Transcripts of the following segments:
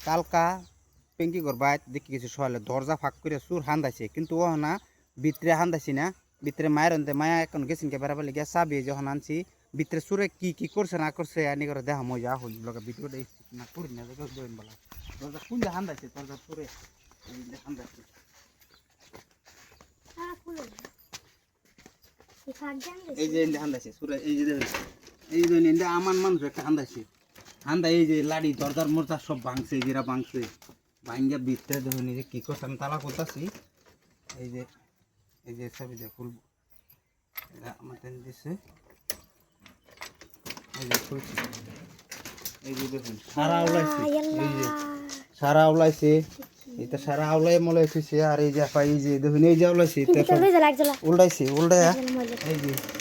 কালকা পেঙ্কি করবাই দেখি কিছু সকালে দরজা ফাঁক করে সুর হান্দাইছে কিন্তু ও না ভিতরে হান্দাইছি না ভিতরে মায়ের অন্তে মায়া এখন গেছেন কে বেড়াবার লেগে চাবি যখন আনছি ভিতরে সুরে কি করছে না করছে আনি করে দেখা মজা হইল লগে ভিডিও না করি না বলা দরজা খুলে হান্দাইছে দরজা সুরে হান্দাইছে এই যে হান্দাইছে সুরে এই যে আমার মানুষ একটা হান্দাইছে হান্দা এই যে লাড়ি দরজার মোরজা সব ভাঙছে যেরা ভাঙছে ভাঙ্গা ভিতরে দেখুন এই যে কি করছে আমি তালা করতেছি এই যে সব যে খুলবো এটা আমার টেন দিচ্ছে এই যে খুলছি এই যে দেখুন সারা আউলাইছে এই যে সারা আউলাইছে এটা সারা আউলাই মলাই থইছে আর এই যে পাই এই যে দেখুন এই যে আউলাইছে উল্টাইছে উল্টায়া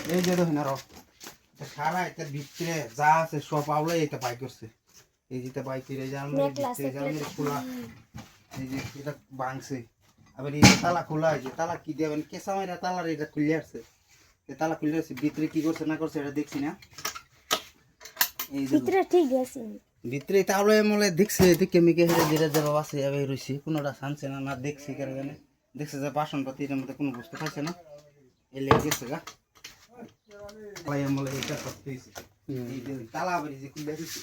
এই যে দেখুন আর সারা এটা ভিতরে যা আছে সব আউলাই এটা বাই করছে এই যেটা বাই করে জানলে খোলা এই যে এটা ভাঙছে আবার এই তালা খোলা হয়েছে তালা কি দেবেন কেঁচা মাইরা তালার এটা খুলে আসছে তালা খুলে আসছে ভিতরে কি করছে না করছে এটা দেখছি না এই ভিতরে ঠিক আছে ভিতরে তাওলে মলে দেখছে দেখে মিকে হেরে যেটা যাবা আছে আবে রইছি কোনটা শানছে না না দেখছি কারণে দেখছে যে বাসনপত্র এর মধ্যে কোনো বস্তু পাইছে না এলে গেছে গা ভাই মলে এটা সব পেয়েছে এই যে তালা আবার যে খুলে দিছি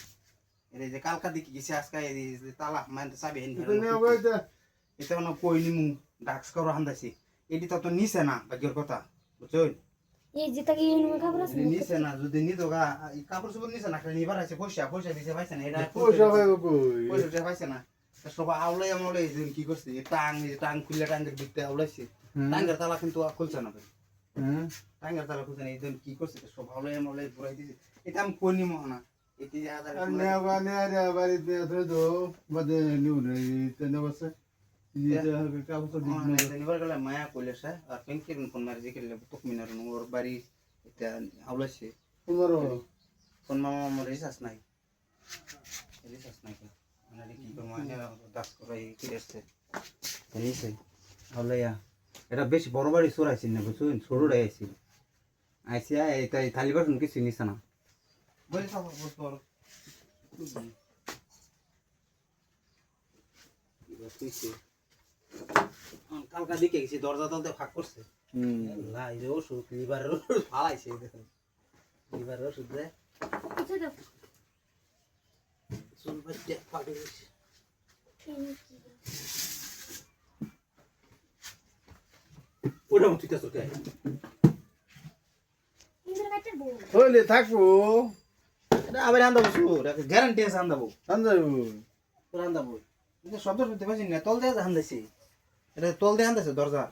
এই যে কালকা দেখি গেছে আজকে এই যে তালা মানে চাবি এনে এটা কোনো কইনি মু ডাক্স করে হান্দাইছি এটি তো নিছে না ভাগ্যের কথা বুঝছই এই যে তাকে কাপড় আছে নিছে না যদি নি দোগা কাপড় সব নিছে না খালি নিবার আছে পয়সা দিছে পাইছে না এটা পয়সা পাইবো কই পয়সা পাইছে না সব আউলাই আমলে এই কি করছে টাং খুলে টাঙ্গের ভিতরে আউলাইছে টাঙ্গের তালা কিন্তু খুলছে না ভাই টাঙ্গের তালা খুলছে না এই কি করছে সব আউলাই আমলে পুরাই দিছে এটা আমি কোনি মহনা এটি যে আদার নে বাড়ি দে দো বাদে নিউ রে তেনে বসে নিবার গেলে মায়া কইলেছে আর পেঙ্কির ফোন মারি যে কেলে তুক মিনার ওর বাড়ি এটা আউলাইছে ফোন মামা আমার রিচার্জ নাই মানে কি করব মানে দাস করাই কি আসছে জানিস আউলাইয়া এটা বেশ বড় বাড়ি চোরাইছি না বুঝুন ছোড়াই আইছি আইসিয়া এটা থালি বাসন কিছু নিছে না বলি সব বস্তর কালকা দিকে গেছি দরজা তলতে ফাঁক করছে না এই যে ওষুধ লিভারের ওষুধ ফালাইছে দেখুন লিভারের ওষুধ দেয় চুল বাচ্চা ফাটে গেছে ওটা তুই তার চোখে হইলে থাকবো এটা আবার আন্দাবো সুর গ্যারান্টি আছে আন্দাবো তোর আন্দাবো শব্দ শুনতে পাচ্ছি না তল দিয়ে হান্দাইছি এটা তল দিয়ে হান্দাইছে দরজা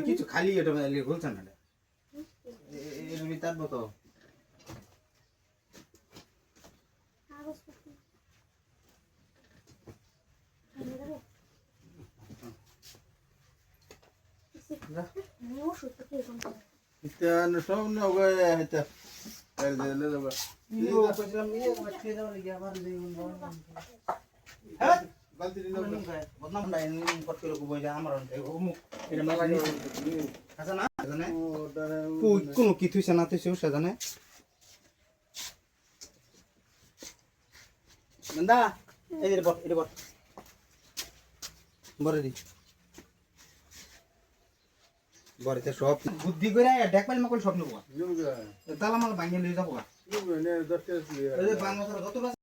কিছু খালি এটা খুলছে না তার মতো কোনো কি থুইছে না থুইছে সে জানে নন্দা এই রে বট এটা বট বরে দি বরেতে সব বুদ্ধি করে দেখবাল মকল সব নেবো তালা মাল ভাঙিয়ে লই যাবো